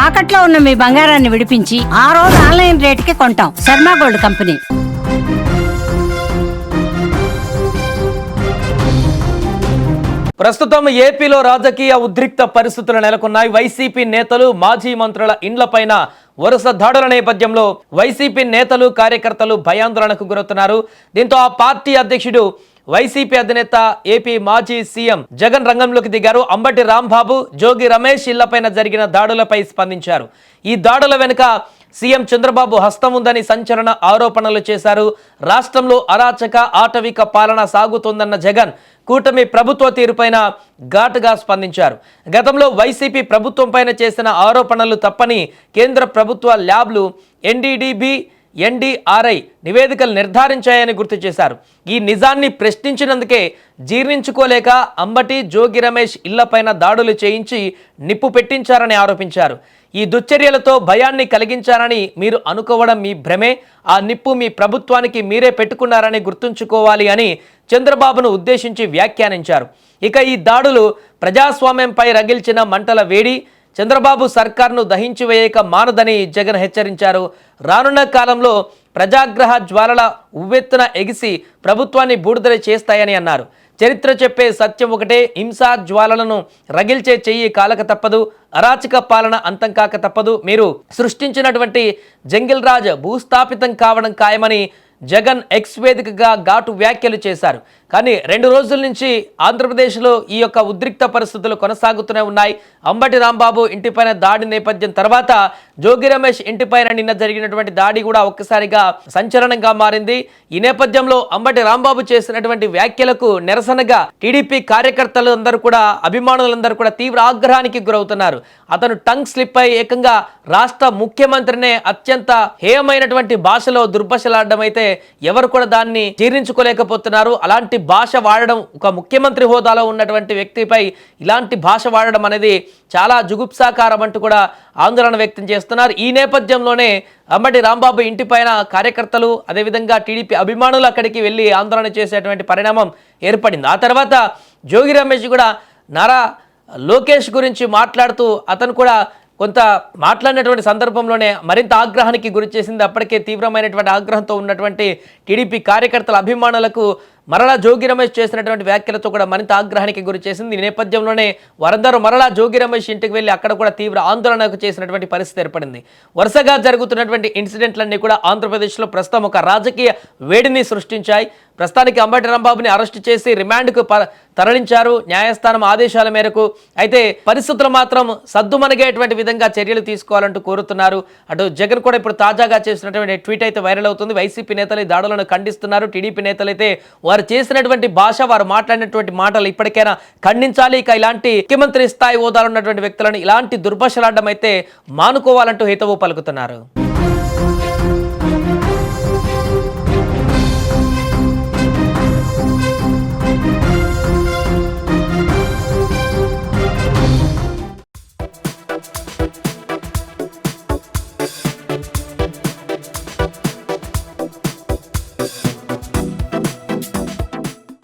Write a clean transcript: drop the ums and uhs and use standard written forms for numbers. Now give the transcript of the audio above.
తాకట్లో ఉన్న మీ బంగారాన్ని విడిపించి ఆ రోజు ఆన్లైన్ రేటుకి కొంటాం. Sharma gold company. ప్రస్తుతం ఏపీలో రాజకీయ ఉద్రిక్త పరిస్థితులు నెలకొన్నాయి. వైసీపీ నేతలు, మాజీ మంత్రుల ఇండ్లపైన వరుస దాడుల నేపథ్యంలో వైసీపీ నేతలు, కార్యకర్తలు భయాందోళనకు గురవుతున్నారు. దీంతో ఆ పార్టీ అధ్యక్షుడు, వైసీపీ అధినేత, ఏపీ మాజీ సీఎం జగన్ రంగంలోకి దిగారు. అంబటి రాంబాబు, జోగి రమేష్ ఇళ్లపైన జరిగిన దాడులపై స్పందించారు. ఈ దాడుల వెనుక సీఎం చంద్రబాబు హస్తం ఉందని సంచలన ఆరోపణలు చేశారు. రాష్ట్రంలో అరాచక, ఆటవిక పాలన సాగుతోందన్న జగన్ కూటమి ప్రభుత్వ తీరుపైన ఘాటుగా స్పందించారు. గతంలో వైసీపీ ప్రభుత్వం పైన చేసిన ఆరోపణలు తప్పని కేంద్ర ప్రభుత్వ ల్యాబ్లు ఎన్డీడీబీ, ఎన్డీఆర్ఐ నివేదికలు నిర్ధారించాయని గుర్తు చేశారు. ఈ నిజాన్ని ప్రశ్నించినందుకే జీర్ణించుకోలేక అంబటి, జోగి రమేష్ ఇళ్లపైన దాడులు చేయించి నిప్పు పెట్టించారని ఆరోపించారు. ఈ దుశ్చర్యలతో భయాన్ని కలిగించారని మీరు అనుకోవడం మీ భ్రమే. ఆ నిప్పు మీ ప్రభుత్వానికి మీరే పెట్టుకున్నారని గుర్తుంచుకోవాలి అని చంద్రబాబును ఉద్దేశించి వ్యాఖ్యానించారు. ఇక ఈ దాడులు ప్రజాస్వామ్యంపై రగిల్చిన మంటల వేడి చంద్రబాబు సర్కార్ను దహించివేయక మానదని జగన్ హెచ్చరించారు. రానున్న కాలంలో ప్రజాగ్రహ జ్వాలల ఉవ్వెత్తున ఎగిసి ప్రభుత్వాన్ని బూడిదల చేస్తాయని అన్నారు. చరిత్ర చెప్పే సత్యం ఒకటే, హింసా జ్వాలలను రగిల్చే చెయ్యి కాలక తప్పదు, అరాచక పాలన అంతం కాక తప్పదు, మీరు సృష్టించినటువంటి జంగిల్ రాజ్ భూస్థాపితం కావడం ఖాయమని జగన్ ఎక్స్ వేదికగా ఘాటు వ్యాఖ్యలు చేశారు. కానీ 2 రోజుల నుంచి ఆంధ్రప్రదేశ్లో ఈ యొక్క ఉద్రిక్త పరిస్థితులు కొనసాగుతూనే ఉన్నాయి. అంబటి రాంబాబు ఇంటిపైన దాడి నేపథ్యం తర్వాత జోగి రమేష్ ఇంటిపైన నిన్న జరిగినటువంటి దాడి కూడా ఒక్కసారిగా సంచలనంగా మారింది. ఈ నేపథ్యంలో అంబటి రాంబాబు చేసినటువంటి వ్యాఖ్యలకు నిరసనగా టీడీపీ కార్యకర్తలు అందరూ కూడా, అభిమానులందరూ కూడా తీవ్ర ఆగ్రహానికి గురవుతున్నారు. అతను టంగ్ స్లిప్ అయి ఏకంగా రాష్ట్ర ముఖ్యమంత్రినే అత్యంత హేయమైనటువంటి భాషలో దుర్భాషలాడడం అయితే ఎవరు కూడా దాన్ని జీర్ణించుకోలేకపోతున్నారు. అలాంటి భాష వాడడం, ఒక ముఖ్యమంత్రి హోదాలో ఉన్నటువంటి వ్యక్తిపై ఇలాంటి భాష వాడడం అనేది చాలా జుగుప్సాకారం అంటూ కూడా ఆందోళన వ్యక్తం చేస్తున్నారు. ఈ నేపథ్యంలోనే అంబటి రాంబాబు ఇంటిపైన కార్యకర్తలు, అదేవిధంగా టీడీపీ అభిమానులు అక్కడికి వెళ్ళి ఆందోళన చేసేటువంటి పరిణామం ఏర్పడింది. ఆ తర్వాత జోగి రమేష్ కూడా నారా లోకేష్ గురించి మాట్లాడుతూ అతను కూడా కొంత మాట్లాడినటువంటి సందర్భంలోనే మరింత ఆగ్రహానికి గురి చేసింది. అప్పటికే తీవ్రమైనటువంటి ఆగ్రహంతో ఉన్నటువంటి టీడీపీ కార్యకర్తల, అభిమానులకు మరలా జోగి రమేష్ చేసినటువంటి వ్యాఖ్యలతో కూడా మరింత ఆగ్రహానికి గురి చేసింది. ఈ నేపథ్యంలోనే వారందరూ మరలా జోగి రమేష్ ఇంటికి వెళ్ళి అక్కడ కూడా తీవ్ర ఆందోళనకు చేసినటువంటి పరిస్థితి ఏర్పడింది. వరుసగా జరుగుతున్నటువంటి ఇన్సిడెంట్లన్నీ కూడా ఆంధ్రప్రదేశ్లో ప్రస్తుతం ఒక రాజకీయ వేడిని సృష్టించాయి. ప్రస్తుతానికి అంబటి రాంబాబుని అరెస్టు చేసి రిమాండ్కు తరలించారు న్యాయస్థానం ఆదేశాల మేరకు. అయితే పరిస్థితులు మాత్రం సద్దుమణిగేటువంటి విధంగా చర్యలు తీసుకోవాలంటూ కోరుతున్నారు. అటు జగన్ కూడా ఇప్పుడు తాజాగా చేసినటువంటి ట్వీట్ అయితే వైరల్ అవుతుంది. వైసీపీ నేతలు ఈ దాడులను ఖండిస్తున్నారు. టీడీపీ నేతలు అయితే వారు చేసినటువంటి భాష, వారు మాట్లాడినటువంటి మాటలు ఇప్పటికైనా ఖండించాలి. ఇక ఇలాంటి ముఖ్యమంత్రి స్థాయి హోదాలో ఉన్నటువంటి వ్యక్తులను ఇలాంటి దుర్భాషలాడడం అయితే మానుకోవాలంటూ హితవు పలుకుతున్నారు.